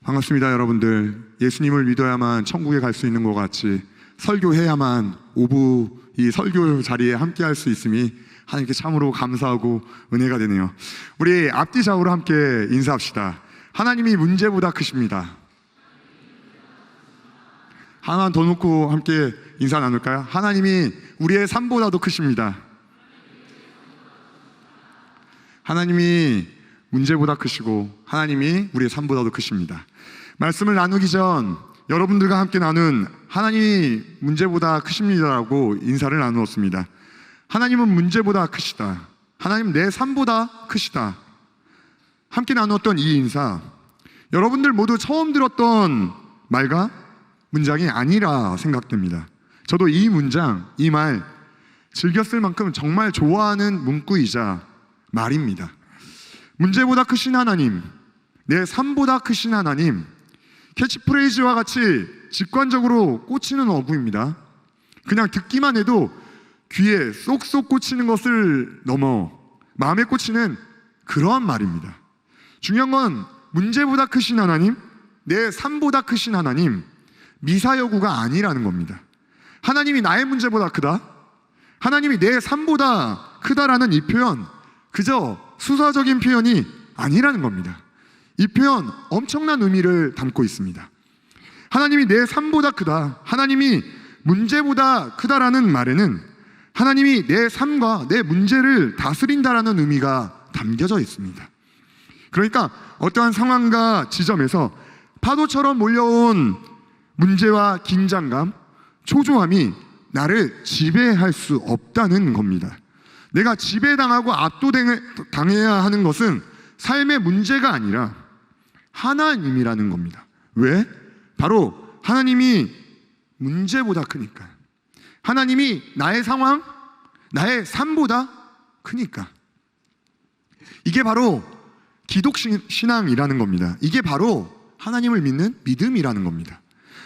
반갑습니다, 여러분들. 예수님을 믿어야만 천국에 갈 수 있는 것 같이 설교해야만 오부 이 설교 자리에 함께 할 수 있음이 하나님께 참으로 감사하고 은혜가 되네요. 우리 앞뒤 좌우로 함께 인사합시다. 하나님이 문제보다 크십니다. 하나 더 놓고 함께 인사 나눌까요? 하나님이 우리의 삶보다도 크십니다. 하나님이 문제보다 크시고 하나님이 우리의 삶보다도 크십니다. 말씀을 나누기 전 여러분들과 함께 나눈 하나님이 문제보다 크십니다라고 인사를 나누었습니다. 하나님은 문제보다 크시다. 하나님 내 삶보다 크시다. 함께 나누었던 이 인사, 여러분들 모두 처음 들었던 말과 문장이 아니라 생각됩니다. 저도 이 문장, 이 말 즐겼을 만큼 정말 좋아하는 문구이자 말입니다. 문제보다 크신 하나님, 내 삶보다 크신 하나님, 캐치프레이즈와 같이 직관적으로 꽂히는 어구입니다. 그냥 듣기만 해도 귀에 쏙쏙 꽂히는 것을 넘어 마음에 꽂히는 그러한 말입니다. 중요한 건 문제보다 크신 하나님, 내 삶보다 크신 하나님, 미사여구가 아니라는 겁니다. 하나님이 나의 문제보다 크다, 하나님이 내 삶보다 크다라는 이 표현, 그저 수사적인 표현이 아니라는 겁니다. 이 표현 엄청난 의미를 담고 있습니다. 하나님이 내 삶보다 크다, 하나님이 문제보다 크다라는 말에는 하나님이 내 삶과 내 문제를 다스린다라는 의미가 담겨져 있습니다. 그러니까 어떠한 상황과 지점에서 파도처럼 몰려온 문제와 긴장감, 초조함이 나를 지배할 수 없다는 겁니다. 내가 지배당하고 압도당해야 하는 것은 삶의 문제가 아니라 하나님이라는 겁니다. 왜? 바로 하나님이 문제보다 크니까. 하나님이 나의 상황, 나의 삶보다 크니까. 이게 바로 기독신앙이라는 겁니다. 이게 바로 하나님을 믿는 믿음이라는 겁니다.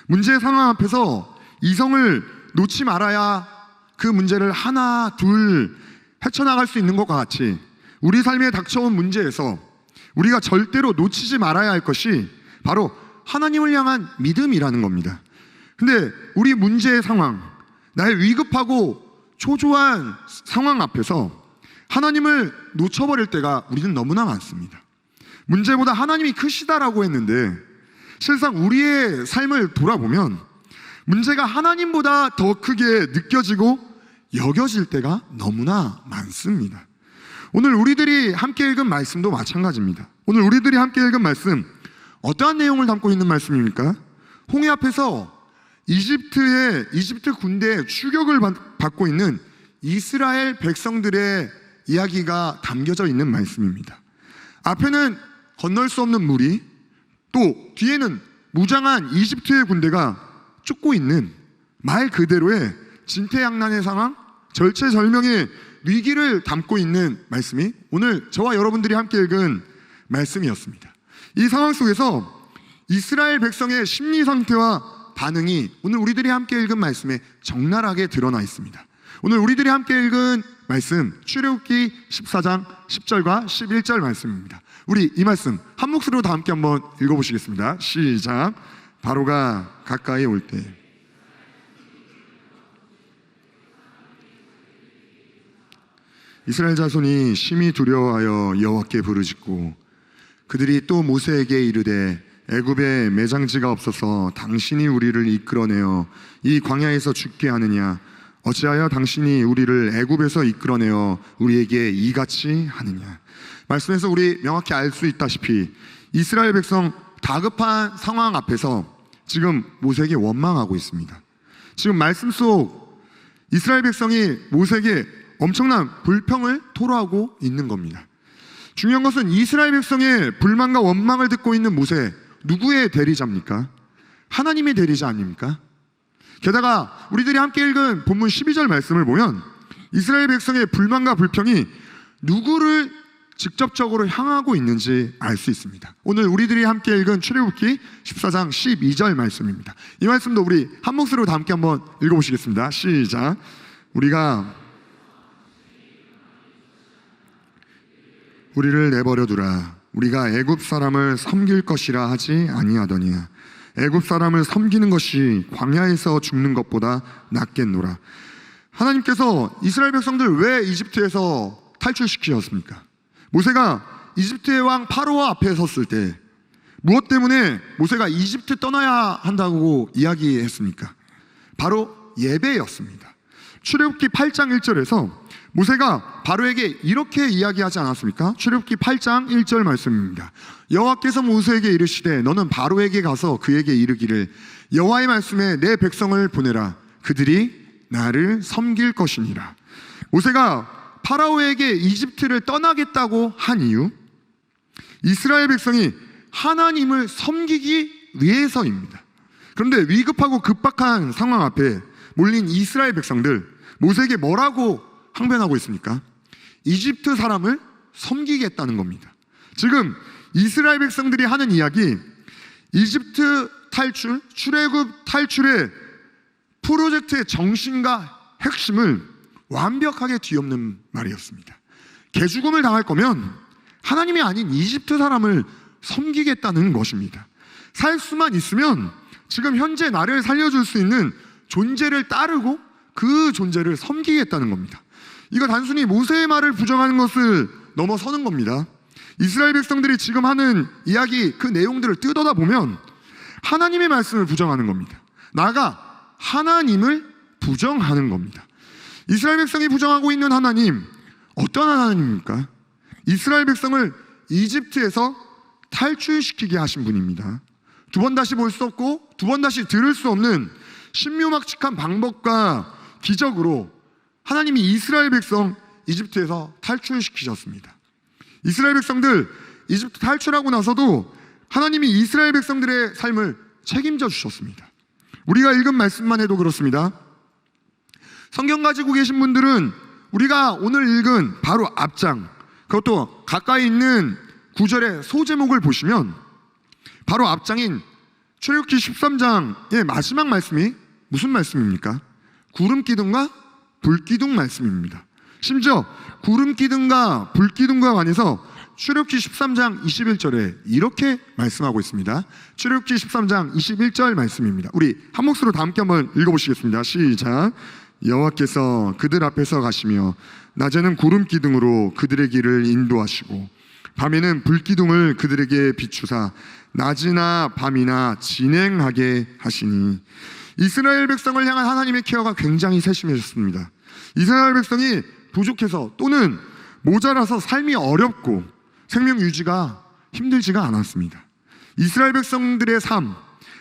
문제의 상황 앞에서 이성을 놓지 말아야 그 문제를 하나, 둘 헤쳐나갈 수 있는 것과 같이 우리 삶에 닥쳐온 문제에서 우리가 절대로 놓치지 말아야 할 것이 바로 하나님을 향한 믿음이라는 겁니다. 근데 우리 문제의 상황, 나의 위급하고 초조한 상황 앞에서 하나님을 놓쳐버릴 때가 우리는 너무나 많습니다. 문제보다 하나님이 크시다라고 했는데 실상 우리의 삶을 돌아보면 문제가 하나님보다 더 크게 느껴지고 여겨질 때가 너무나 많습니다. 오늘 우리들이 함께 읽은 말씀도 마찬가지입니다. 오늘 우리들이 함께 읽은 말씀, 어떠한 내용을 담고 있는 말씀입니까? 홍해 앞에서 이집트 군대의 추격을 받고 있는 이스라엘 백성들의 이야기가 담겨져 있는 말씀입니다. 앞에는 건널 수 없는 물이, 또 뒤에는 무장한 이집트의 군대가 쫓고 있는 말 그대로의 진퇴양난의 상황, 절체절명의 위기를 담고 있는 말씀이 오늘 저와 여러분들이 함께 읽은 말씀이었습니다. 이 상황 속에서 이스라엘 백성의 심리 상태와 반응이 오늘 우리들이 함께 읽은 말씀에 적나라하게 드러나 있습니다. 오늘 우리들이 함께 읽은 말씀, 출애굽기 14장 10절과 11절 말씀입니다. 우리 이 말씀 한 목소리로 다 함께 한번 읽어보시겠습니다. 시작. 바로가 가까이 올 때 이스라엘 자손이 심히 두려워하여 여호와께 부르짖고 그들이 또 모세에게 이르되 애굽에 매장지가 없어서 당신이 우리를 이끌어내어 이 광야에서 죽게 하느냐, 어찌하여 당신이 우리를 애굽에서 이끌어내어 우리에게 이같이 하느냐. 말씀에서 우리 명확히 알 수 있다시피 이스라엘 백성 다급한 상황 앞에서 지금 모세에게 원망하고 있습니다. 지금 말씀 속 이스라엘 백성이 모세에게 엄청난 불평을 토로하고 있는 겁니다. 중요한 것은 이스라엘 백성의 불만과 원망을 듣고 있는 모세, 누구의 대리자입니까? 하나님의 대리자 아닙니까? 게다가 우리들이 함께 읽은 본문 12절 말씀을 보면 이스라엘 백성의 불만과 불평이 누구를 직접적으로 향하고 있는지 알 수 있습니다. 오늘 우리들이 함께 읽은 출애굽기 14장 12절 말씀입니다. 이 말씀도 우리 한 목소리로 다 함께 한번 읽어보시겠습니다. 시작. 우리를 내버려 두라. 우리가 애굽 사람을 섬길 것이라 하지 아니하더냐. 애굽 사람을 섬기는 것이 광야에서 죽는 것보다 낫겠노라. 하나님께서 이스라엘 백성들 왜 이집트에서 탈출시키셨습니까? 모세가 이집트의 왕 파로와 앞에 섰을 때 무엇 때문에 모세가 이집트 떠나야 한다고 이야기했습니까? 바로 예배였습니다. 출애굽기 8장 1절에서 모세가 바로에게 이렇게 이야기하지 않았습니까? 출애굽기 8장 1절 말씀입니다. 여호와께서 모세에게 이르시되 너는 바로에게 가서 그에게 이르기를 여호와의 말씀에 내 백성을 보내라. 그들이 나를 섬길 것이니라. 모세가 파라오에게 이집트를 떠나겠다고 한 이유, 이스라엘 백성이 하나님을 섬기기 위해서입니다. 그런데 위급하고 급박한 상황 앞에 몰린 이스라엘 백성들, 모세에게 뭐라고 항변하고 있습니까? 이집트 사람을 섬기겠다는 겁니다. 지금 이스라엘 백성들이 하는 이야기, 이집트 탈출, 출애굽 탈출의 프로젝트의 정신과 핵심을 완벽하게 뒤엎는 말이었습니다. 개죽음을 당할 거면 하나님이 아닌 이집트 사람을 섬기겠다는 것입니다. 살 수만 있으면 지금 현재 나를 살려줄 수 있는 존재를 따르고 그 존재를 섬기겠다는 겁니다. 이거 단순히 모세의 말을 부정하는 것을 넘어서는 겁니다. 이스라엘 백성들이 지금 하는 이야기 그 내용들을 뜯어다 보면 하나님의 말씀을 부정하는 겁니다. 나아가 하나님을 부정하는 겁니다. 이스라엘 백성이 부정하고 있는 하나님, 어떤 하나님입니까? 이스라엘 백성을 이집트에서 탈출시키게 하신 분입니다. 두 번 다시 볼 수 없고 두 번 다시 들을 수 없는 신묘막측한 방법과 기적으로 하나님이 이스라엘 백성 이집트에서 탈출시키셨습니다. 이스라엘 백성들 이집트 탈출하고 나서도 하나님이 이스라엘 백성들의 삶을 책임져 주셨습니다. 우리가 읽은 말씀만 해도 그렇습니다. 성경 가지고 계신 분들은 우리가 오늘 읽은 바로 앞장, 그것도 가까이 있는 구절의 소제목을 보시면 바로 앞장인 출애굽기 13장의 마지막 말씀이 무슨 말씀입니까? 구름기둥과 불기둥 말씀입니다. 심지어 구름기둥과 불기둥과 관해서 출애굽기 13장 21절에 이렇게 말씀하고 있습니다. 출애굽기 13장 21절 말씀입니다. 우리 한 목소리로 다 함께 한번 읽어보시겠습니다. 시작. 여호와께서 그들 앞에서 가시며 낮에는 구름기둥으로 그들의 길을 인도하시고 밤에는 불기둥을 그들에게 비추사 낮이나 밤이나 진행하게 하시니. 이스라엘 백성을 향한 하나님의 케어가 굉장히 세심해졌습니다. 이스라엘 백성이 부족해서 또는 모자라서 삶이 어렵고 생명 유지가 힘들지가 않았습니다. 이스라엘 백성들의 삶,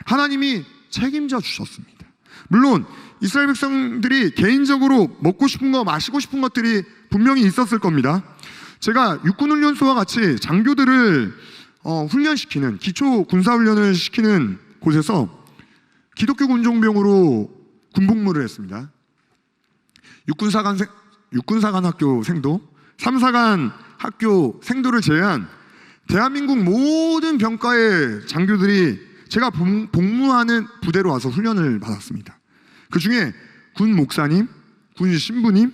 하나님이 책임져 주셨습니다. 물론 이스라엘 백성들이 개인적으로 먹고 싶은 거, 마시고 싶은 것들이 분명히 있었을 겁니다. 제가 육군훈련소와 같이 장교들을 훈련시키는, 기초 군사훈련을 시키는 곳에서 기독교 군종병으로 군복무를 했습니다. 육군사관 학교 생도, 3사관 학교 생도를 제외한 대한민국 모든 병과의 장교들이 제가 복무하는 부대로 와서 훈련을 받았습니다. 그 중에 군 목사님, 군 신부님,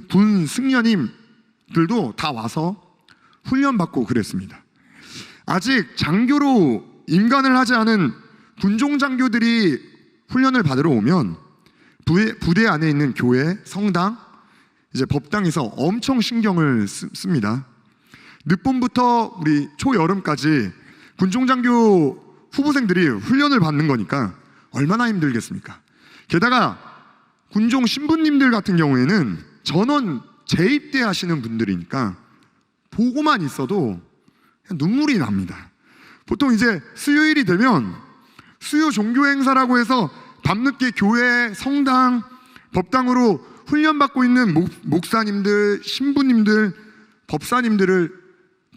군 승려님들도 다 와서 훈련받고 그랬습니다. 아직 장교로 임관을 하지 않은 군종 장교들이 훈련을 받으러 오면 부대 안에 있는 교회, 성당, 이제 법당에서 엄청 신경을 씁니다. 늦봄부터 우리 초여름까지 군종장교 후보생들이 훈련을 받는 거니까 얼마나 힘들겠습니까? 게다가 군종 신부님들 같은 경우에는 전원 재입대 하시는 분들이니까 보고만 있어도 눈물이 납니다. 보통 이제 수요일이 되면 수요 종교 행사라고 해서 밤늦게 교회, 성당, 법당으로 훈련받고 있는 목사님들, 신부님들, 법사님들을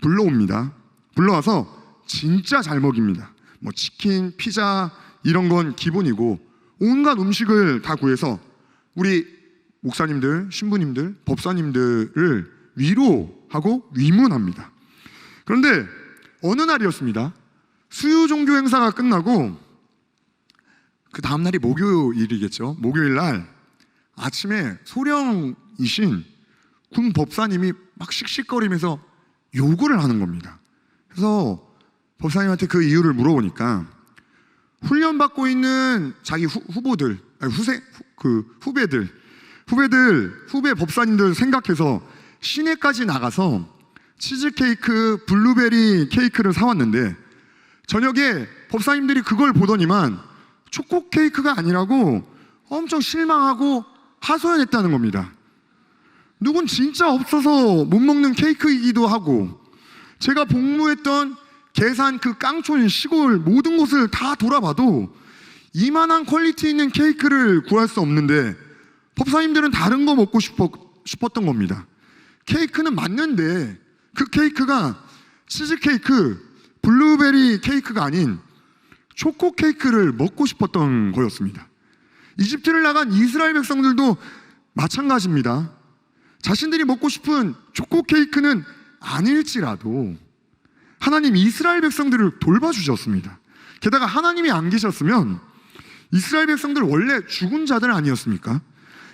불러옵니다. 불러와서 진짜 잘 먹입니다. 뭐 치킨, 피자 이런 건 기본이고 온갖 음식을 다 구해서 우리 목사님들, 신부님들, 법사님들을 위로하고 위문합니다. 그런데 어느 날이었습니다. 수요 종교 행사가 끝나고 그 다음날이 목요일이겠죠. 목요일 날 아침에 소령이신 군 법사님이 막 씩씩거리면서 요구를 하는 겁니다. 그래서 법사님한테 그 이유를 물어보니까 훈련받고 있는 자기 후보들, 후배 법사님들 생각해서 시내까지 나가서 치즈케이크, 블루베리 케이크를 사왔는데 저녁에 법사님들이 그걸 보더니만 초코 케이크가 아니라고 엄청 실망하고 하소연했다는 겁니다. 누군 진짜 없어서 못 먹는 케이크이기도 하고, 제가 복무했던 계산 그 깡촌 시골 모든 곳을 다 돌아봐도 이만한 퀄리티 있는 케이크를 구할 수 없는데 법사님들은 다른 거 먹고 싶었던 겁니다. 케이크는 맞는데 그 케이크가 치즈케이크, 블루베리 케이크가 아닌 초코 케이크를 먹고 싶었던 거였습니다. 이집트를 나간 이스라엘 백성들도 마찬가지입니다. 자신들이 먹고 싶은 초코 케이크는 아닐지라도 하나님 이스라엘 백성들을 돌봐주셨습니다. 게다가 하나님이 안 계셨으면 이스라엘 백성들 원래 죽은 자들 아니었습니까?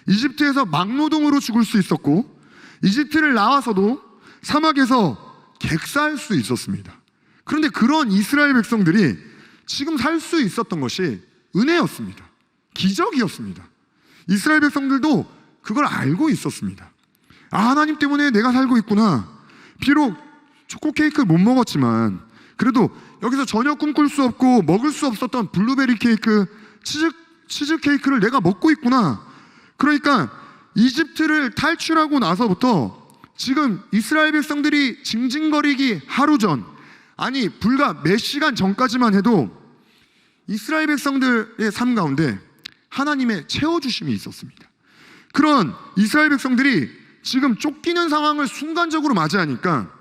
이집트에서 막노동으로 죽을 수 있었고 이집트를 나와서도 사막에서 객사할 수 있었습니다. 그런데 그런 이스라엘 백성들이 지금 살 수 있었던 것이 은혜였습니다. 기적이었습니다. 이스라엘 백성들도 그걸 알고 있었습니다. 아, 하나님 때문에 내가 살고 있구나. 비록 초코 케이크 못 먹었지만 그래도 여기서 전혀 꿈꿀 수 없고 먹을 수 없었던 블루베리 케이크, 치즈 케이크를 내가 먹고 있구나. 그러니까 이집트를 탈출하고 나서부터 지금 이스라엘 백성들이 징징거리기 하루 전, 아니 불과 몇 시간 전까지만 해도 이스라엘 백성들의 삶 가운데 하나님의 채워주심이 있었습니다. 그런 이스라엘 백성들이 지금 쫓기는 상황을 순간적으로 맞이하니까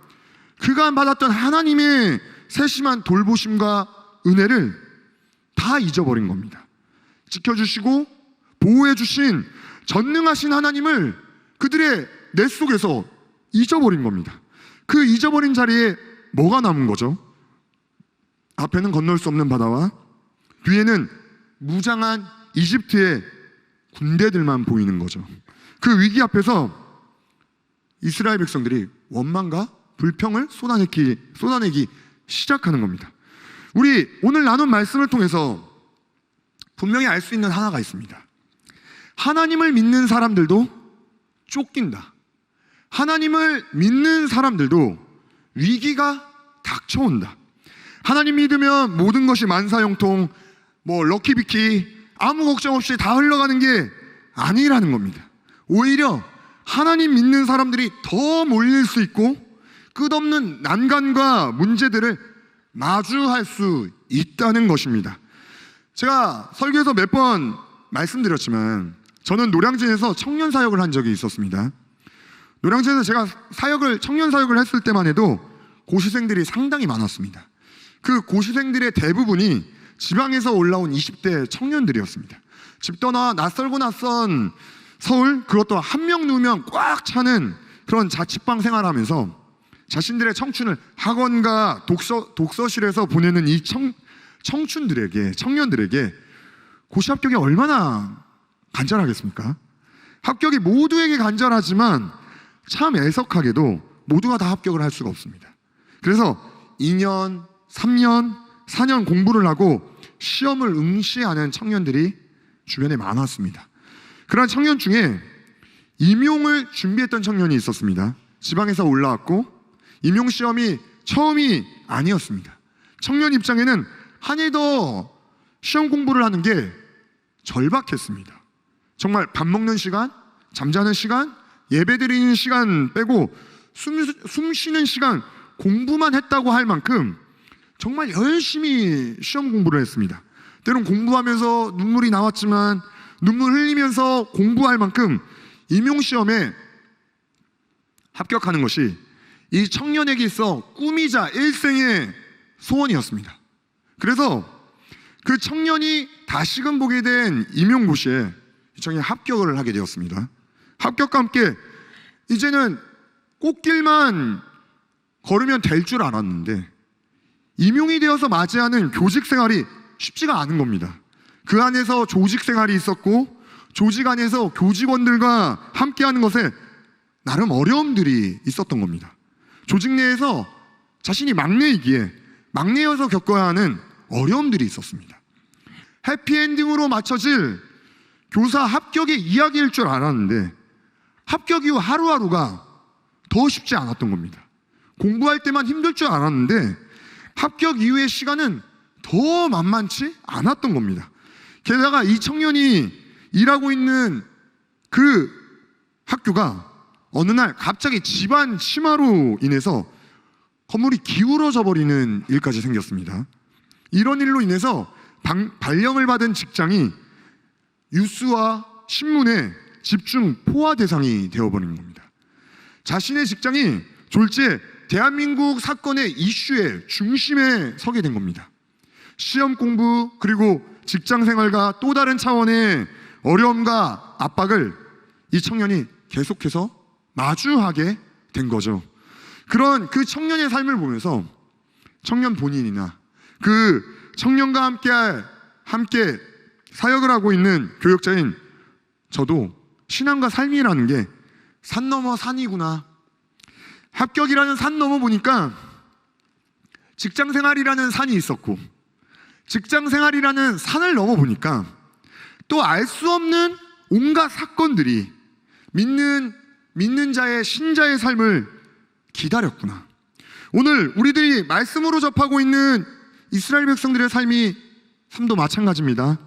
그간 받았던 하나님의 세심한 돌보심과 은혜를 다 잊어버린 겁니다. 지켜주시고 보호해주신 전능하신 하나님을 그들의 뇌 속에서 잊어버린 겁니다. 그 잊어버린 자리에 뭐가 남은 거죠? 앞에는 건널 수 없는 바다와 뒤에는 무장한 이집트의 군대들만 보이는 거죠. 그 위기 앞에서 이스라엘 백성들이 원망과 불평을 쏟아내기 시작하는 겁니다. 우리 오늘 나눈 말씀을 통해서 분명히 알 수 있는 하나가 있습니다. 하나님을 믿는 사람들도 쫓긴다. 하나님을 믿는 사람들도 위기가 닥쳐온다. 하나님 믿으면 모든 것이 만사형통, 럭키비키, 아무 걱정 없이 다 흘러가는 게 아니라는 겁니다. 오히려 하나님 믿는 사람들이 더 몰릴 수 있고 끝없는 난관과 문제들을 마주할 수 있다는 것입니다. 제가 설교에서 몇 번 말씀드렸지만 저는 노량진에서 청년 사역을 한 적이 있었습니다. 노량진에서 제가 청년 사역을 했을 때만 해도 고시생들이 상당히 많았습니다. 그 고시생들의 대부분이 지방에서 올라온 20대 청년들이었습니다. 집 떠나 낯설고 낯선 서울, 그것도 한 명 누우면 꽉 차는 그런 자취방 생활하면서 자신들의 청춘을 학원과 독서실에서 보내는 이 청년들에게 고시 합격이 얼마나 간절하겠습니까? 합격이 모두에게 간절하지만 참 애석하게도 모두가 다 합격을 할 수가 없습니다. 그래서 2년, 3년, 4년 공부를 하고 시험을 응시하는 청년들이 주변에 많았습니다. 그런 청년 중에 임용을 준비했던 청년이 있었습니다. 지방에서 올라왔고 임용 시험이 처음이 아니었습니다. 청년 입장에는 한 해 더 시험 공부를 하는 게 절박했습니다. 정말 밥 먹는 시간, 잠자는 시간, 예배 드리는 시간 빼고 숨 쉬는 시간 공부만 했다고 할 만큼 정말 열심히 시험 공부를 했습니다. 때론 공부하면서 눈물이 나왔지만 눈물 흘리면서 공부할 만큼 임용시험에 합격하는 것이 이 청년에게 있어 꿈이자 일생의 소원이었습니다. 그래서 그 청년이 다시금 보게 된 임용고시에 이 청년이 합격을 하게 되었습니다. 합격과 함께 이제는 꽃길만 걸으면 될 줄 알았는데 임용이 되어서 맞이하는 교직 생활이 쉽지가 않은 겁니다. 그 안에서 조직 생활이 있었고 조직 안에서 교직원들과 함께하는 것에 나름 어려움들이 있었던 겁니다. 조직 내에서 자신이 막내이기에 막내여서 겪어야 하는 어려움들이 있었습니다. 해피엔딩으로 맞춰질 교사 합격의 이야기일 줄 알았는데 합격 이후 하루하루가 더 쉽지 않았던 겁니다. 공부할 때만 힘들 줄 알았는데 합격 이후의 시간은 더 만만치 않았던 겁니다. 게다가 이 청년이 일하고 있는 그 학교가 어느 날 갑자기 집안 침하로 인해서 건물이 기울어져 버리는 일까지 생겼습니다. 이런 일로 인해서 발령을 받은 직장이 뉴스와 신문의 집중 포화 대상이 되어버린 겁니다. 자신의 직장이 졸지에 대한민국 사건의 이슈의 중심에 서게 된 겁니다. 시험 공부 그리고 직장 생활과 또 다른 차원의 어려움과 압박을 이 청년이 계속해서 마주하게 된 거죠. 그런 그 청년의 삶을 보면서 청년 본인이나 그 청년과 함께 사역을 하고 있는 교역자인 저도 신앙과 삶이라는 게 산 넘어 산이구나. 합격이라는 산 넘어 보니까 직장 생활이라는 산이 있었고 직장 생활이라는 산을 넘어 보니까 또 알 수 없는 온갖 사건들이 믿는 자의 신자의 삶을 기다렸구나. 오늘 우리들이 말씀으로 접하고 있는 이스라엘 백성들의 삶도 마찬가지입니다.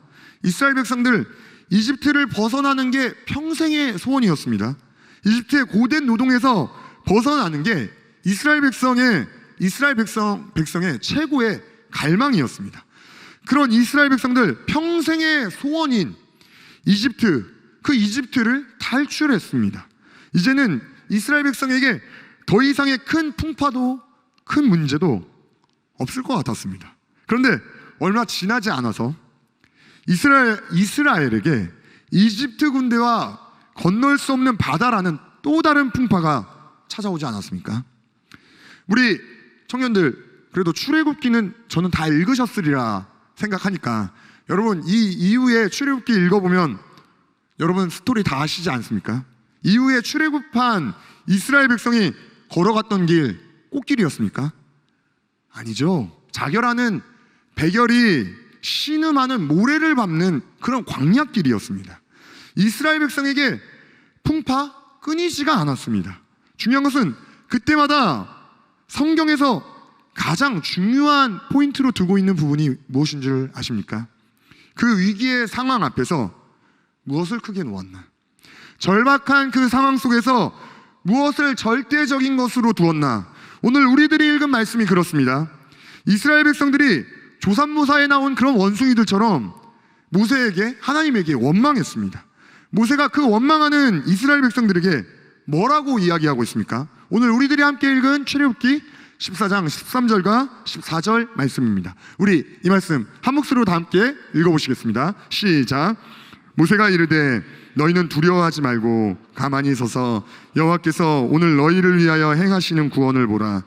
이스라엘 백성들 이집트를 벗어나는 게 평생의 소원이었습니다. 이집트의 고된 노동에서 벗어나는 게 이스라엘 백성의 최고의 갈망이었습니다. 그런 이스라엘 백성들 평생의 소원인 그 이집트를 탈출했습니다. 이제는 이스라엘 백성에게 더 이상의 큰 풍파도 큰 문제도 없을 것 같았습니다. 그런데 얼마 지나지 않아서 이스라엘에게 이집트 군대와 건널 수 없는 바다라는 또 다른 풍파가 찾아오지 않았습니까? 우리 청년들 그래도 출애굽기는 저는 다 읽으셨으리라 생각하니까 여러분 이 이후에 출애굽기 읽어보면 여러분 스토리 다 아시지 않습니까? 이후에 출애굽한 이스라엘 백성이 걸어갔던 길 꽃길이었습니까? 아니죠. 자결하는 백열이 신음하는 모래를 밟는 그런 광야길이었습니다. 이스라엘 백성에게 풍파 끊이지가 않았습니다. 중요한 것은 그때마다 성경에서 가장 중요한 포인트로 두고 있는 부분이 무엇인 줄 아십니까? 그 위기의 상황 앞에서 무엇을 크게 놓았나? 절박한 그 상황 속에서 무엇을 절대적인 것으로 두었나? 오늘 우리들이 읽은 말씀이 그렇습니다. 이스라엘 백성들이 조산모사에 나온 그런 원숭이들처럼 하나님에게 원망했습니다. 모세가 그 원망하는 이스라엘 백성들에게 뭐라고 이야기하고 있습니까? 오늘 우리들이 함께 읽은 출애굽기 14장 13절과 14절 말씀입니다. 우리 이 말씀 한 목소리로 다 함께 읽어보시겠습니다. 시작. 모세가 이르되 너희는 두려워하지 말고 가만히 서서 여호와께서 오늘 너희를 위하여 행하시는 구원을 보라.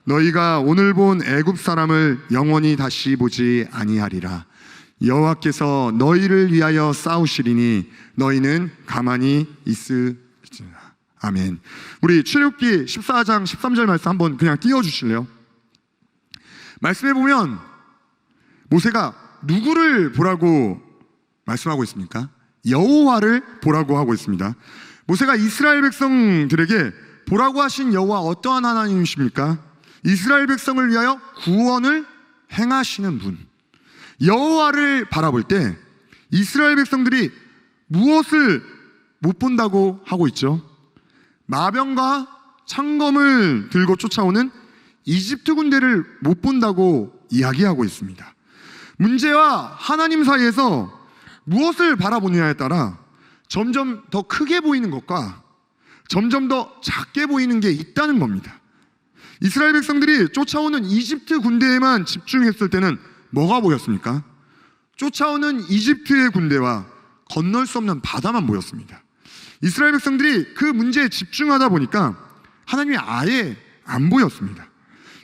너희가 오늘 본 애굽 사람을 영원히 다시 보지 아니하리라. 여호와께서 너희를 위하여 싸우시리니 너희는 가만히 있으리라. 아멘. 우리 출애굽기 14장 13절 말씀 한번 그냥 띄워주실래요? 말씀해 보면 모세가 누구를 보라고 말씀하고 있습니까? 여호와를 보라고 하고 있습니다. 모세가 이스라엘 백성들에게 보라고 하신 여호와 어떠한 하나님이십니까? 이스라엘 백성을 위하여 구원을 행하시는 분. 여호와를 바라볼 때 이스라엘 백성들이 무엇을 못 본다고 하고 있죠? 마병과 창검을 들고 쫓아오는 이집트 군대를 못 본다고 이야기하고 있습니다. 문제와 하나님 사이에서 무엇을 바라보느냐에 따라 점점 더 크게 보이는 것과 점점 더 작게 보이는 게 있다는 겁니다. 이스라엘 백성들이 쫓아오는 이집트 군대에만 집중했을 때는 뭐가 보였습니까? 쫓아오는 이집트의 군대와 건널 수 없는 바다만 보였습니다. 이스라엘 백성들이 그 문제에 집중하다 보니까 하나님이 아예 안 보였습니다.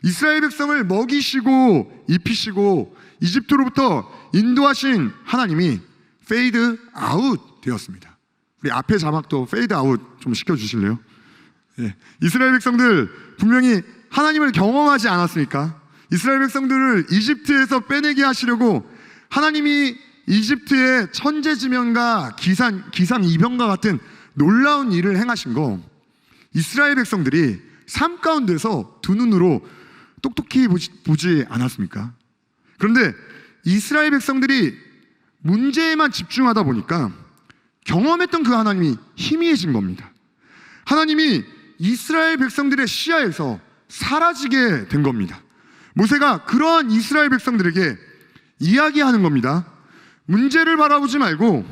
이스라엘 백성을 먹이시고 입히시고 이집트로부터 인도하신 하나님이 페이드 아웃 되었습니다. 우리 앞에 자막도 페이드 아웃 좀 시켜주실래요? 예. 이스라엘 백성들 분명히 하나님을 경험하지 않았습니까? 이스라엘 백성들을 이집트에서 빼내게 하시려고 하나님이 이집트의 천재지변과 기상이변과 같은 놀라운 일을 행하신 거, 이스라엘 백성들이 삶 가운데서 두 눈으로 똑똑히 보지 않았습니까? 그런데 이스라엘 백성들이 문제에만 집중하다 보니까 경험했던 그 하나님이 희미해진 겁니다. 하나님이 이스라엘 백성들의 시야에서 사라지게 된 겁니다. 모세가 그러한 이스라엘 백성들에게 이야기하는 겁니다. 문제를 바라보지 말고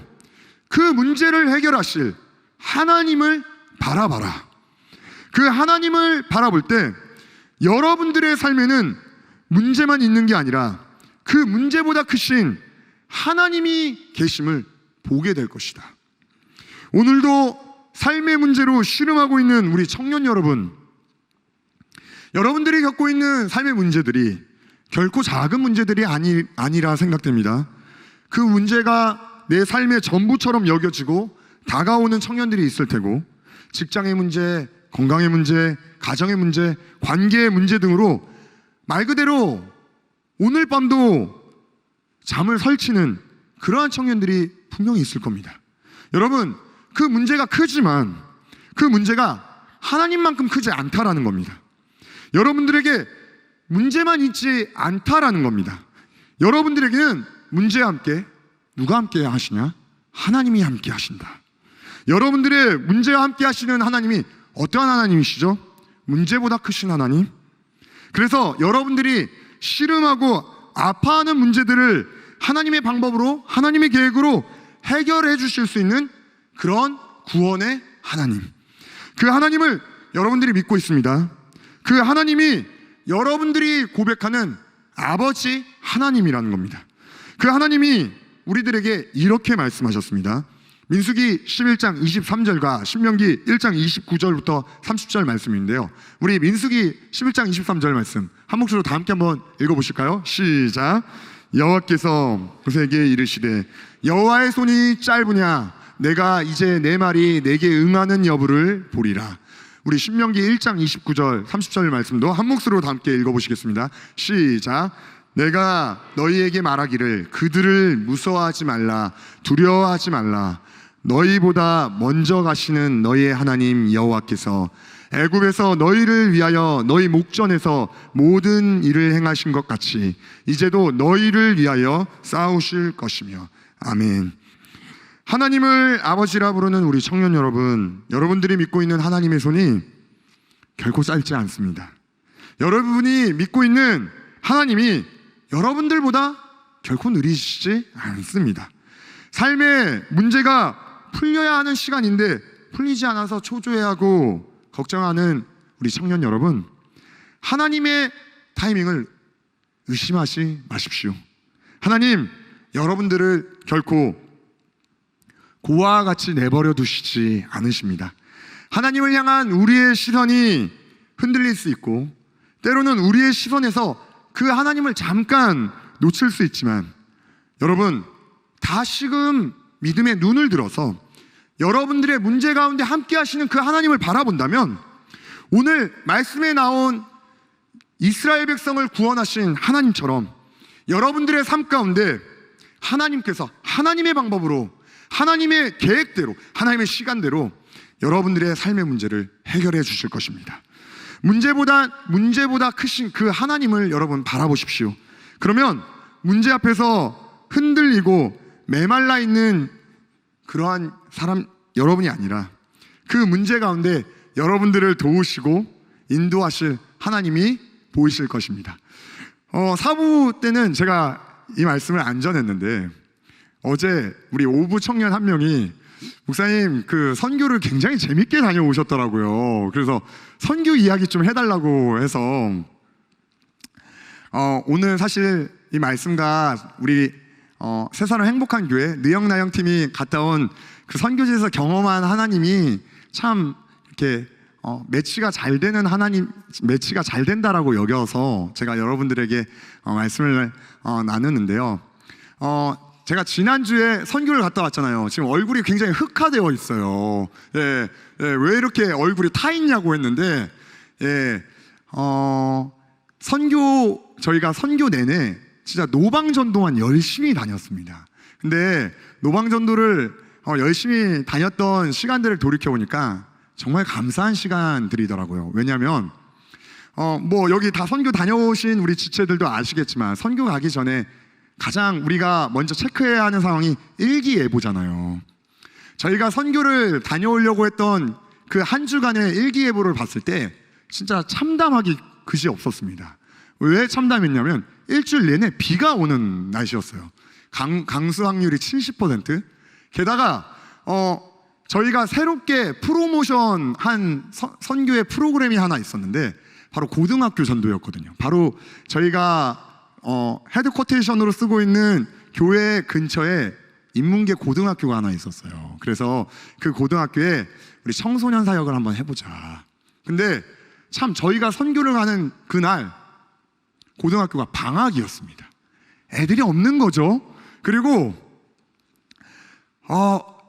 그 문제를 해결하실 하나님을 바라봐라. 그 하나님을 바라볼 때 여러분들의 삶에는 문제만 있는 게 아니라 그 문제보다 크신 하나님이 계심을 보게 될 것이다. 오늘도 삶의 문제로 씨름하고 있는 우리 청년 여러분, 여러분들이 겪고 있는 삶의 문제들이 결코 작은 문제들이 아니라 생각됩니다. 그 문제가 내 삶의 전부처럼 여겨지고 다가오는 청년들이 있을 테고, 직장의 문제, 건강의 문제, 가정의 문제, 관계의 문제 등으로 말 그대로 오늘 밤도 잠을 설치는 그러한 청년들이 분명히 있을 겁니다. 여러분, 그 문제가 크지만 그 문제가 하나님만큼 크지 않다라는 겁니다. 여러분들에게 문제만 있지 않다라는 겁니다. 여러분들에게는 문제와 함께 누가 함께 하시냐? 하나님이 함께 하신다. 여러분들의 문제와 함께 하시는 하나님이 어떠한 하나님이시죠? 문제보다 크신 하나님. 그래서 여러분들이 씨름하고 아파하는 문제들을 하나님의 방법으로, 하나님의 계획으로 해결해 주실 수 있는 그런 구원의 하나님, 그 하나님을 여러분들이 믿고 있습니다. 그 하나님이 여러분들이 고백하는 아버지 하나님이라는 겁니다. 그 하나님이 우리들에게 이렇게 말씀하셨습니다. 민수기 11장 23절과 신명기 1장 29절부터 30절 말씀인데요, 우리 민수기 11장 23절 말씀 한 목소리로 다 함께 한번 읽어보실까요? 시작. 여호와께서 모세에게 이르시되 여호와의 손이 짧으냐? 내가 이제 내 말이 내게 응하는 여부를 보리라. 우리 신명기 1장 29절 30절 말씀도 한 목소리로 다 함께 읽어보시겠습니다. 시작. 내가 너희에게 말하기를 그들을 무서워하지 말라, 두려워하지 말라. 너희보다 먼저 가시는 너희의 하나님 여호와께서 애굽에서 너희를 위하여 너희 목전에서 모든 일을 행하신 것 같이 이제도 너희를 위하여 싸우실 것이며. 아멘. 하나님을 아버지라 부르는 우리 청년 여러분, 여러분들이 믿고 있는 하나님의 손이 결코 짧지 않습니다. 여러분이 믿고 있는 하나님이 여러분들보다 결코 느리시지 않습니다. 삶의 문제가 풀려야 하는 시간인데 풀리지 않아서 초조해하고 걱정하는 우리 청년 여러분, 하나님의 타이밍을 의심하지 마십시오. 하나님 여러분들을 결코 고아와 같이 내버려 두시지 않으십니다. 하나님을 향한 우리의 시선이 흔들릴 수 있고, 때로는 우리의 시선에서 그 하나님을 잠깐 놓칠 수 있지만, 여러분 다시금 믿음의 눈을 들어서 여러분들의 문제 가운데 함께 하시는 그 하나님을 바라본다면, 오늘 말씀에 나온 이스라엘 백성을 구원하신 하나님처럼 여러분들의 삶 가운데 하나님께서 하나님의 방법으로, 하나님의 계획대로, 하나님의 시간대로 여러분들의 삶의 문제를 해결해 주실 것입니다. 문제보다 크신 그 하나님을 여러분 바라보십시오. 그러면 문제 앞에서 흔들리고 메말라 있는 그러한 사람 여러분이 아니라, 그 문제 가운데 여러분들을 도우시고 인도하실 하나님이 보이실 것입니다. 사부 때는 제가 이 말씀을 안 전했는데, 어제 우리 오부 청년 한 명이 목사님 그 선교를 굉장히 재밌게 다녀오셨더라고요. 그래서 선교 이야기 좀 해달라고 해서 오늘 사실 이 말씀과 우리 새사람 행복한 교회 느영나영 팀이 갔다 온 그 선교지에서 경험한 하나님이 참 이렇게 매치가 잘 되는 하나님, 매치가 잘 된다라고 여겨서 제가 여러분들에게 말씀을 나누는데요. 제가 지난주에 선교를 갔다 왔잖아요. 지금 얼굴이 굉장히 흑화되어 있어요. 왜 이렇게 얼굴이 타 있냐고 했는데, 저희가 선교 내내 진짜 노방전도만 열심히 다녔습니다. 근데 노방전도를 열심히 다녔던 시간들을 돌이켜보니까 정말 감사한 시간들이더라고요. 왜냐하면 뭐 여기 다 선교 다녀오신 우리 지체들도 아시겠지만, 선교 가기 전에 가장 우리가 먼저 체크해야 하는 상황이 일기예보잖아요. 저희가 선교를 다녀오려고 했던 그 한 주간의 일기예보를 봤을 때 진짜 참담하기 그지 없었습니다. 왜 참담했냐면 일주일 내내 비가 오는 날씨였어요. 강수 확률이 70%. 게다가 저희가 새롭게 프로모션 한 선교의 프로그램이 하나 있었는데 바로 고등학교 전도였거든요. 바로 저희가 헤드쿼테이션으로 쓰고 있는 교회 근처에 인문계 고등학교가 하나 있었어요. 그래서 그 고등학교에 우리 청소년 사역을 한번 해보자. 근데 참 저희가 선교를 가는 그날 고등학교가 방학이었습니다. 애들이 없는 거죠. 그리고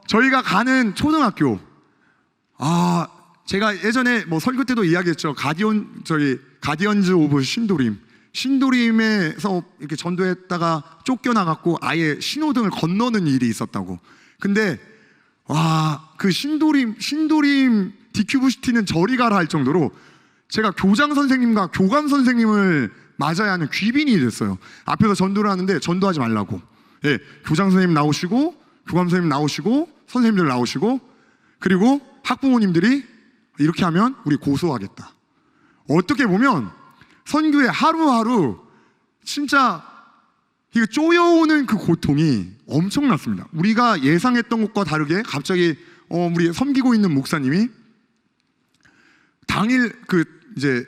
저희가 가는 초등학교, 제가 예전에 뭐 설교 때도 이야기했죠. 가디언즈 오브 신도림에서 이렇게 전도했다가 쫓겨나갔고 아예 신호등을 건너는 일이 있었다고. 근데 그 신도림 디큐브시티는 저리 가라 할 정도로 제가 교장 선생님과 교감 선생님을 맞아야 하는 귀빈이 됐어요. 앞에서 전도를 하는데 전도하지 말라고. 예, 교장 선생님 나오시고 교감 선생님 나오시고 선생님들 나오시고, 그리고 학부모님들이 이렇게 하면 우리 고소하겠다. 어떻게 보면 선교의 하루하루 진짜 이게 쪼여오는 그 고통이 엄청났습니다. 우리가 예상했던 것과 다르게 갑자기 우리 섬기고 있는 목사님이 당일 이제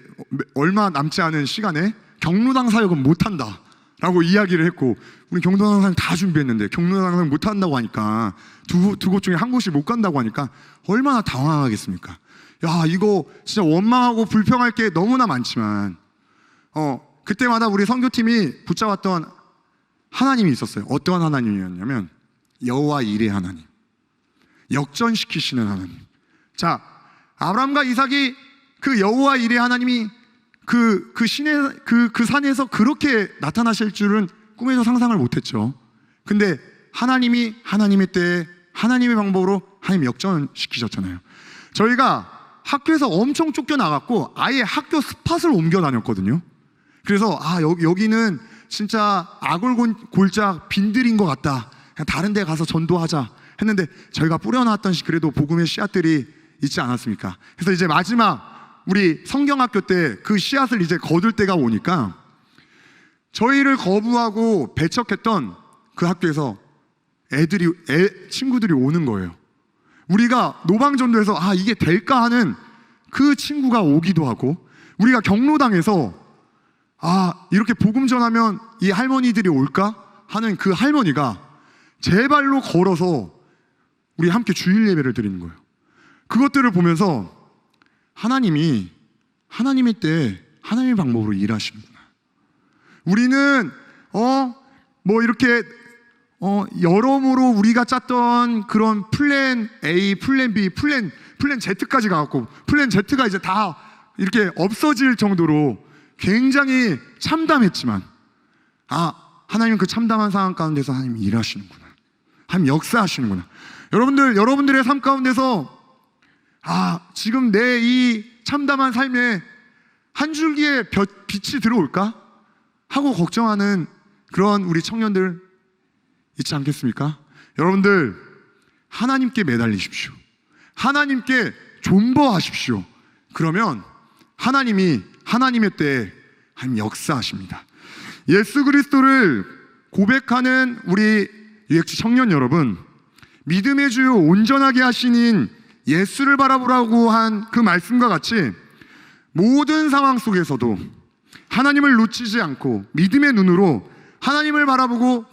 얼마 남지 않은 시간에 경로당 사역은 못한다 라고 이야기를 했고, 우리 경로당 사역 다 준비했는데 경로당 사역 못한다고 하니까 두 곳 중에 한 곳이 못 간다고 하니까 얼마나 당황하겠습니까? 야, 이거 진짜 원망하고 불평할 게 너무나 많지만 그때마다 우리 선교팀이 붙잡았던 하나님이 있었어요. 어떠한 하나님이었냐면 여호와 이레 하나님, 역전시키시는 하나님. 자, 아브라함과 이삭이 그 여호와 이레 하나님이 그 산에서 그렇게 나타나실 줄은 꿈에도 상상을 못했죠. 근데 하나님이 하나님의 때에 하나님의 방법으로 하나님 역전시키셨잖아요. 저희가 학교에서 엄청 쫓겨나갔고 아예 학교 스팟을 옮겨 다녔거든요. 그래서 여기는 진짜 아골골짝 빈들인 것 같다, 그냥 다른 데 가서 전도하자 했는데 저희가 뿌려놨던 그래도 복음의 씨앗들이 있지 않았습니까? 그래서 이제 마지막 우리 성경학교 때 그 씨앗을 이제 거둘 때가 오니까 저희를 거부하고 배척했던 그 학교에서 친구들이 오는 거예요. 우리가 노방전도에서 이게 될까 하는 그 친구가 오기도 하고, 우리가 경로당에서 이렇게 복음 전하면 이 할머니들이 올까 하는 그 할머니가 제 발로 걸어서 우리 함께 주일 예배를 드리는 거예요. 그것들을 보면서 하나님이 하나님의 때 하나님의 방법으로 일하시는구나. 우리는 뭐 이렇게 여러모로 우리가 짰던 그런 플랜 A, 플랜 B, 플랜 Z까지 가갖고 플랜 Z가 이제 다 이렇게 없어질 정도로 굉장히 참담했지만 하나님은 그 참담한 상황 가운데서 하나님이 일하시는구나, 하나님 역사하시는구나. 여러분들의 삶 가운데서 지금 내 이 참담한 삶에 한 줄기의 빛이 들어올까 하고 걱정하는 그런 우리 청년들 있지 않겠습니까? 여러분들 하나님께 매달리십시오. 하나님께 존버하십시오. 그러면 하나님이 하나님의 때에 하나님 역사하십니다. 예수 그리스도를 고백하는 우리 UX 청년 여러분, 믿음의 주요 온전하게 하시는 예수를 바라보라고 한 그 말씀과 같이 모든 상황 속에서도 하나님을 놓치지 않고 믿음의 눈으로 하나님을 바라보고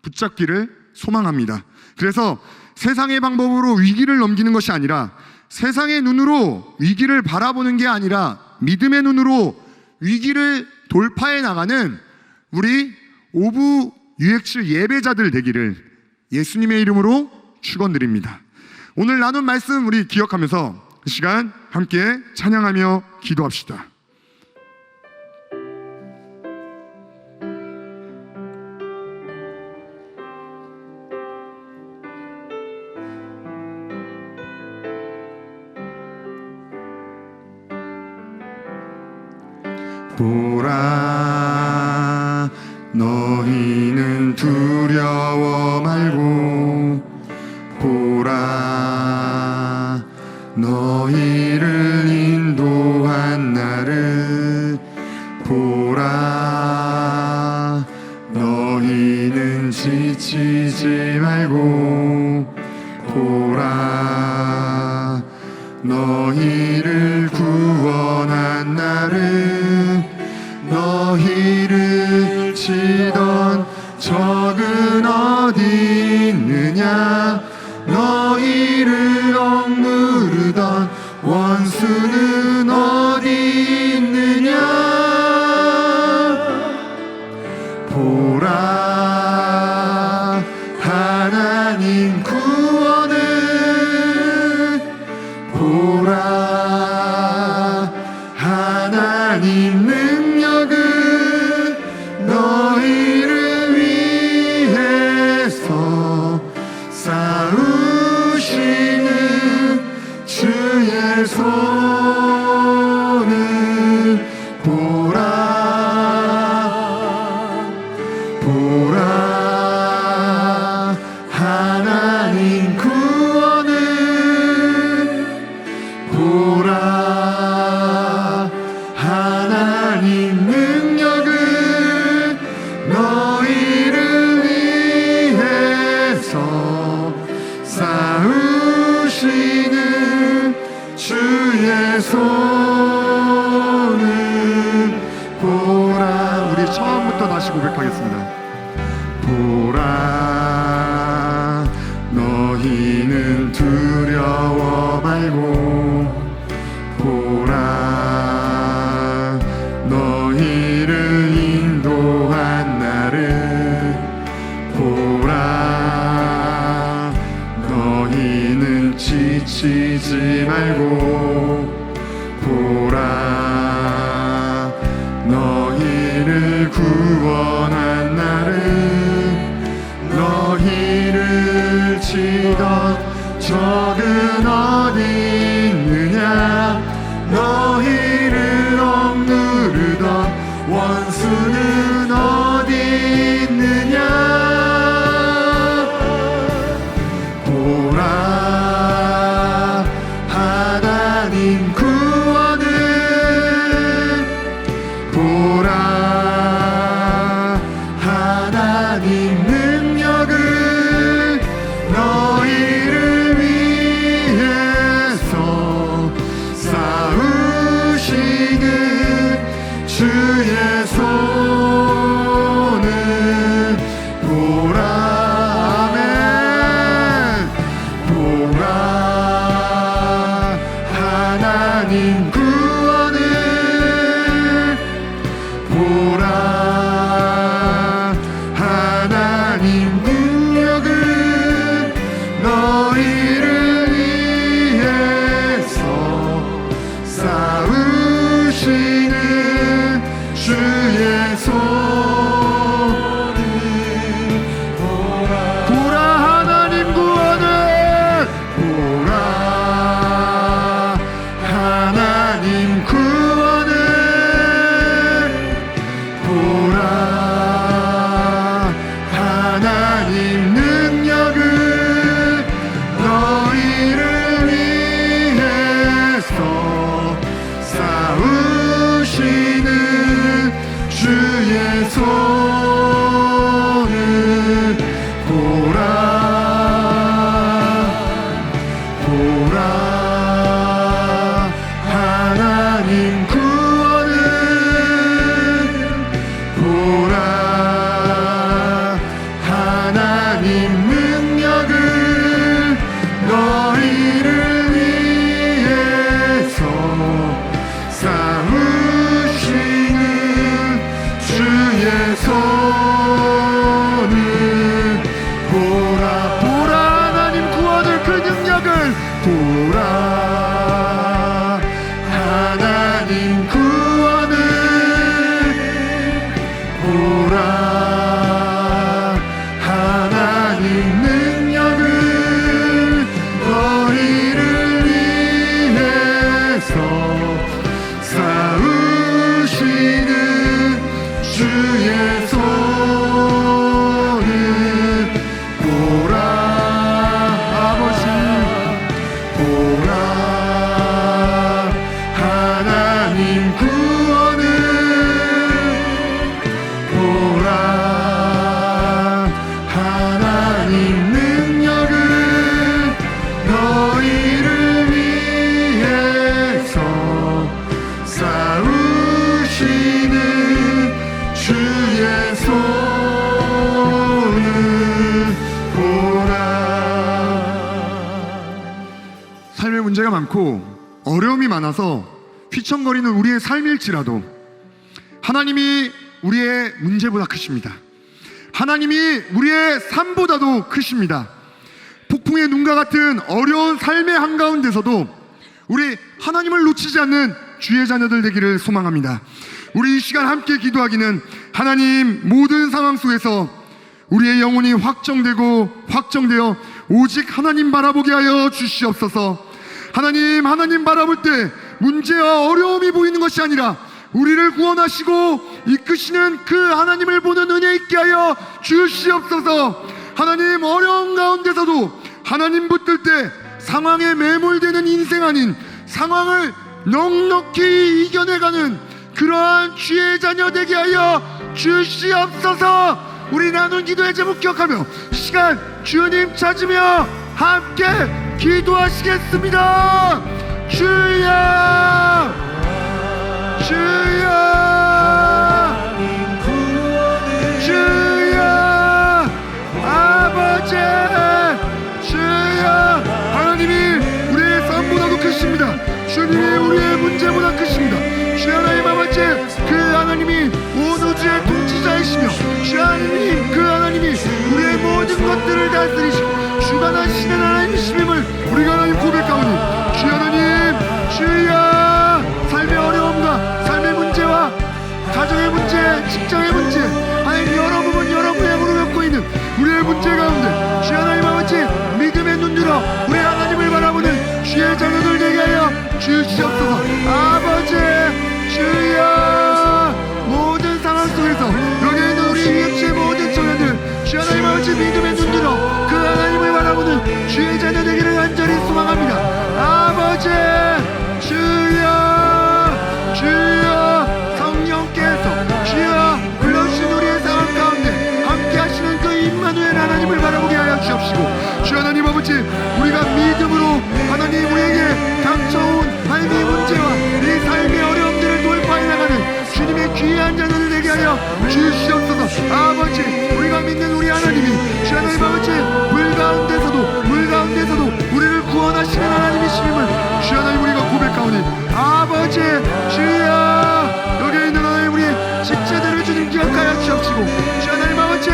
붙잡기를 소망합니다. 그래서 세상의 방법으로 위기를 넘기는 것이 아니라, 세상의 눈으로 위기를 바라보는 게 아니라 믿음의 눈으로 위기를 돌파해 나가는 우리 오브 UX 예배자들 되기를 예수님의 이름으로 축원드립니다. 오늘 나눈 말씀 우리 기억하면서 이 시간 함께 찬양하며 기도합시다. 보라, 너희는 두려워 말고, 보라, 너희를 인도한 나를 보라, 너희는 지치지 말고, 보라, 너희를 구원한 나를, 너희를 치던 적은 어디 있느냐, 너희를 억누르던 원수는 어디 있느냐. 보라, 하나님 구원을, 보라, 하나님 능력을 너희를 위해서 싸우시는 주의 손을 보라, 보라, 하나님 구원을, 보라, 하나님 능력을 너희를 위해서 싸우시는 주의 손을 보라. 우리 처음부터 다시 고백하겠습니다. 보라, 너희는 두려워 말고, 보라, 너희를 인도한 나를 보라, 너희는 지치지 말고, 보라, 너희를 구원한 나를, 너희를 치던 적은 어디 있느냐, 너희를 억누르던 원수는 어디 있느냐. 보라, 하나님 구원을, 보라, 하나님 능력을 너희를 위해서 싸우시는 주의 손을 보라. 아멘. 보라, 하나님 구원을, 보라, 하나님 문제가 많고 어려움이 많아서 휘청거리는 우리의 삶일지라도 하나님이 우리의 문제보다 크십니다. 하나님이 우리의 삶보다도 크십니다. 폭풍의 눈과 같은 어려운 삶의 한가운데서도 우리 하나님을 놓치지 않는 주의 자녀들 되기를 소망합니다. 우리 이 시간 함께 기도하기는 하나님, 모든 상황 속에서 우리의 영혼이 확정되어 오직 하나님 바라보게 하여 주시옵소서. 하나님 바라볼 때 문제와 어려움이 보이는 것이 아니라 우리를 구원하시고 이끄시는 그 하나님을 보는 은혜 있게 하여 주시옵소서. 하나님, 어려운 가운데서도 하나님 붙들 때 상황에 매몰되는 인생 아닌 상황을 넉넉히 이겨내가는 그러한 주의 자녀 되게 하여 주시옵소서. 우리 나눈 기도의 제목 기억하며 시간 주님 찾으며 함께 기도하시겠습니다. 주여, 주여, 주여, 아버지, 주여. 하나님이 우리의 삶보다도 크십니다. 주님이 우리의 문제보다 크십니다. 주 하나님 아버지, 그 하나님이 온 우주의 통치자이시며 주 하나님이, 그 하나님이 우리의 모든 것들을 다스리시고 주관하시는 하나님이심을 우리가 하나님 고백하오니 주 하나님, 주여. 삶의 어려움과 삶의 문제와 가정의 문제, 직장의 문제, 하나님 여러 부분 여러 모양으로 겪고 있는 우리의 문제 가운데 주 하나님 아버지, 믿음의 눈 들어 우리 하나님을 바라보는 주의 자녀들 되게 하여 주시옵소서. 아버지, 주여. 모든 상황 속에서 여기 있는 우리 유익주의 모든 청년들 주 하나님 아버지, 믿음의 눈 들어 그 하나님을 바라보는 주의 자녀 되기를 간절히 소망합니다. 아버지, 주여, 주여. 성령께서 주여 불러주신 우리의 상황 가운데 함께 하시는 그 임마누엘 하나님을 바라보게 하여 주옵시고 주 하나님 아버지, 우리가 믿음으로 하나님 우리에게 닥쳐온 삶의 문제와 이 삶의 어려움들을 돌파해 나가는 주님의 귀한 자녀들 되게 하여 주시옵소서. 아버지, 우리가 믿는 우리 하나님이 주 하나님 아버지, 물 가운데서도 우리를 구원하시는 하나님이심을 주 하나님 우리가 고백하오니 아버지, 주여. 여기 있는 하나님 우리 직제들을 주님 기억하여 주옵시고 주 하나님 아버지,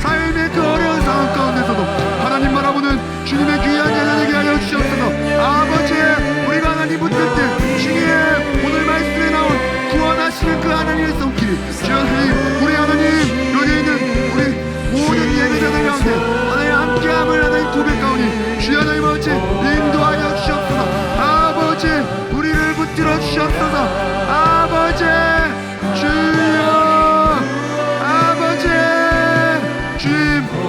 삶의 그 어려운 상황 가운데서도 하나님 바라보는 주님의 귀한 자녀 되게 하여 주옵소서. 아버지, 우리가 하나님 붙들 때 주님 오늘 말씀에 나온 구원하시는 그 하나님의 손길 주 하나님, 우리 하나님 여기 있는 우리 모든 예배자들 가운데 하나님 함께함을 하나님 고백하오니 주 하나님 아버지, 인도하여 주옵소서. 아버지, 우리를 붙들어 주옵소서. 아버지, 주여, 아버지, 주님,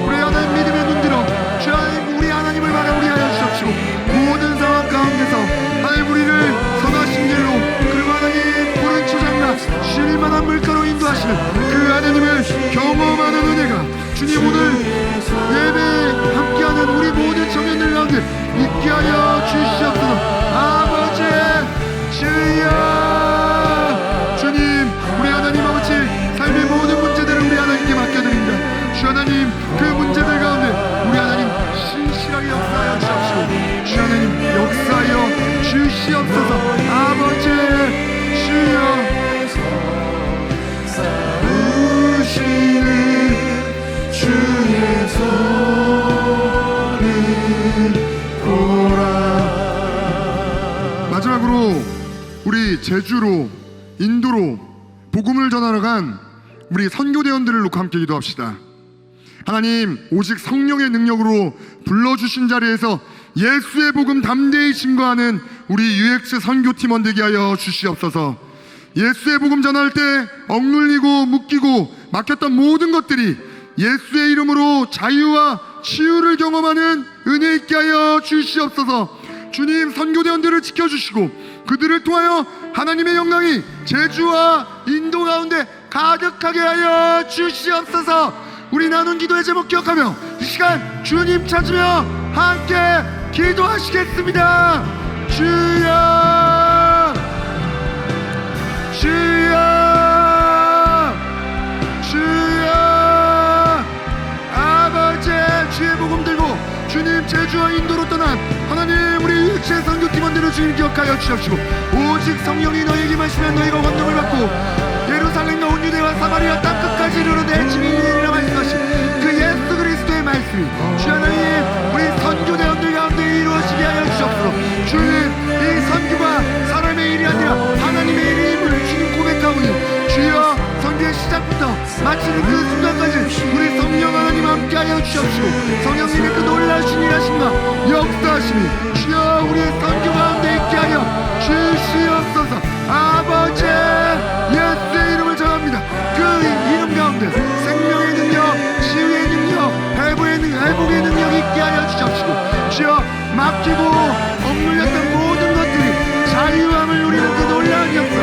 우리 하나님 믿음의 눈 들어 주 하나님 우리 하나님을 바라보게 하여 주옵시고 모든 상황 가운데서 하나님 우리를 선하신 길로 그리고 하나님 푸른 초장과 쉴만한 물가로 인도하시는 그 하나님을 경험하는 은혜가 주님 오늘 예배 함께하는 우리 모든 청년들 가운데 있게 하여 주시옵소서. 아버지, 주여, 주님, 우리 하나님 아버지, 삶의 모든 문제들을 우리 하나님께 맡겨드립니다. 주 하나님, 그 문제들 가운데 우리 하나님 신실하게 역사하여 주옵시고 주 하나님 역사하여 주시옵소서. 아버지, 주여, 우시는 주의 손을 보라. 마지막으로 우리 제주로, 인도로 복음을 전하러 간 우리 선교대원들을 놓고 함께 기도합시다. 하나님, 오직 성령의 능력으로 불러주신 자리에서 예수의 복음 담대히 증거하는 우리 UX 선교팀원 되게 하여 주시옵소서. 예수의 복음 전할 때 억눌리고 묶이고 막혔던 모든 것들이 예수의 이름으로 자유와 치유를 경험하는 은혜 있게 하여 주시옵소서. 주님, 선교대원들을 지켜주시고 그들을 통하여 하나님의 영광이 제주와 인도 가운데 가득하게 하여 주시옵소서. 우리 나눈 기도의 제목 기억하며 이 시간 주님 찾으며 함께 기도하시겠습니다. 주여, 주여, 주여. 아버지, 주의 복음 들고 주님 제주와 인도로 떠난 하나님 우리 육체 선교 이름으로 주님 기억하여 주옵시고, 오직 성령이 너에게만 있으면 너희가 권능을 받고 예루살렘과 온 유대와 사마리아 땅 끝까지 이르러 내 증인이라 말씀하신 그 예수 그리스도의 말씀이 주 하나님 우리 선교대원들 가운데 이루어지게 하여 주옵소서. 주님, 이 선교가 사람의 일이 아니라 하나님의 일임을 주님 고백하오니 주여, 선교의 시작부터 마치는 그 순간까지 우리 성령 하나님 함께하여 주옵시고, 성령님의 그 놀라신 일하심과 역사하심이 주여 우리의 선교 가운데 있게 하여 주시옵소서. 아버지, 예수의 이름을 전합니다. 그 이름 가운데 생명의 능력, 치유의 능력, 회복의 능력이 있게 하여 주옵시고, 주여 막히고 억눌렸던 모든 것들이 자유함을 누리는 그 놀라운 역사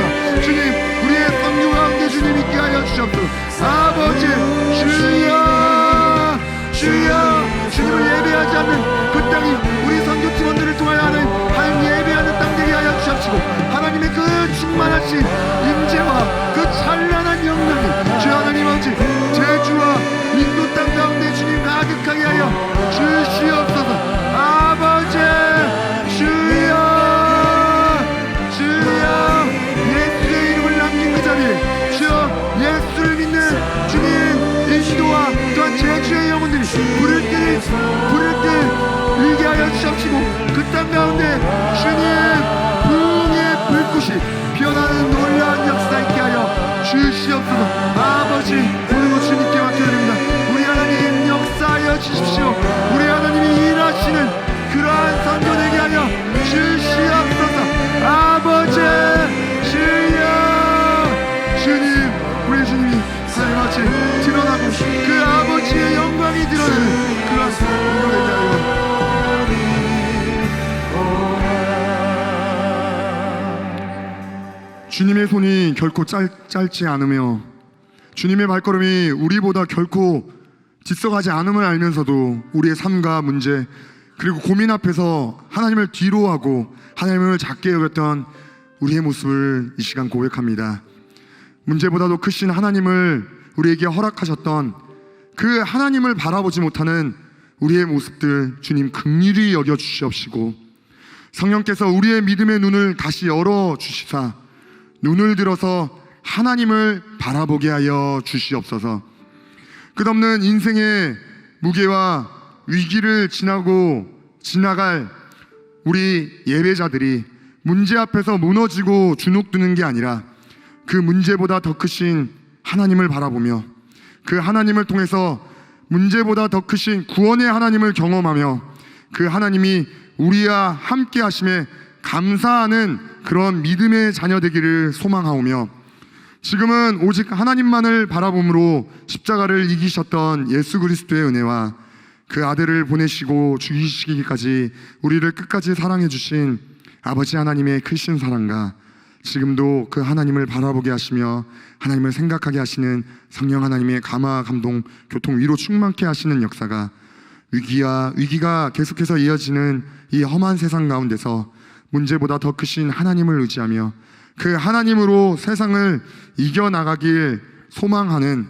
주님, 우리의 선교 가운데 주님 있게 하여 주옵소서. 아버지, 주여, 주여, 주님을 예배하지 않는 그 땅이 우리 선교팀원들을 통하여 하나님 예배하는 땅 되게 하여 주옵시고, 하나님의 그 충만하신 임재와 그 찬란한 영광이 주 하나님 아버지 제주와 인도 땅 가운데 주님 가득하게 하여 주시옵소서. 아버지, 주여, 주여, 예수의 이름을 남긴 그 자리에 주여 예수를 믿는 주님 인도와 또한 제주의 영혼들이 부를 때 일게 하여 주옵시고, 그 땅 가운데 주님 부흥의 불꽃이 피어나는 놀라운 역사 있게 하여 주시옵소서. 아버지, 오늘도 주님께 맡겨드립니다. 우리 하나님 역사하여 주십시오. 우리 하나님이 일하시는 그러한 선교 되게 하여 주시옵소서. 아버지, 주여, 주님, 우리 주님이 하나님같이 드러나고 그 아버지의 영광이 드러나는 그러한 선교 되게 하여 주님의 손이 결코 짧지 않으며 주님의 발걸음이 우리보다 결코 뒷서가지 않음을 알면서도 우리의 삶과 문제 그리고 고민 앞에서 하나님을 뒤로하고 하나님을 작게 여겼던 우리의 모습을 이 시간 고백합니다. 문제보다도 크신 하나님을 우리에게 허락하셨던 그 하나님을 바라보지 못하는 우리의 모습들 주님 긍휼히 여겨주시옵시고, 성령께서 우리의 믿음의 눈을 다시 열어주시사 눈을 들어서 하나님을 바라보게 하여 주시옵소서. 끝없는 인생의 무게와 위기를 지나갈 우리 예배자들이 문제 앞에서 무너지고 주눅드는 게 아니라 그 문제보다 더 크신 하나님을 바라보며 그 하나님을 통해서 문제보다 더 크신 구원의 하나님을 경험하며 그 하나님이 우리와 함께 하심에 감사하는 그런 믿음의 자녀 되기를 소망하오며, 지금은 오직 하나님만을 바라봄으로 십자가를 이기셨던 예수 그리스도의 은혜와 그 아들을 보내시고 죽이시기까지 우리를 끝까지 사랑해 주신 아버지 하나님의 크신 사랑과 지금도 그 하나님을 바라보게 하시며 하나님을 생각하게 하시는 성령 하나님의 감화, 감동, 교통, 위로 충만케 하시는 역사가 위기가 계속해서 이어지는 이 험한 세상 가운데서 문제보다 더 크신 하나님을 의지하며 그 하나님으로 세상을 이겨나가길 소망하는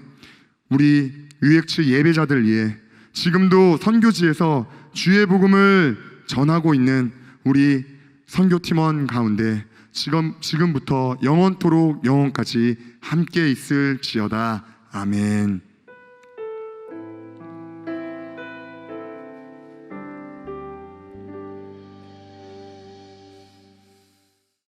우리 UX 예배자들 위해 지금도 선교지에서 주의 복음을 전하고 있는 우리 선교팀원 가운데 지금부터 영원토록 영원까지 함께 있을지어다. 아멘.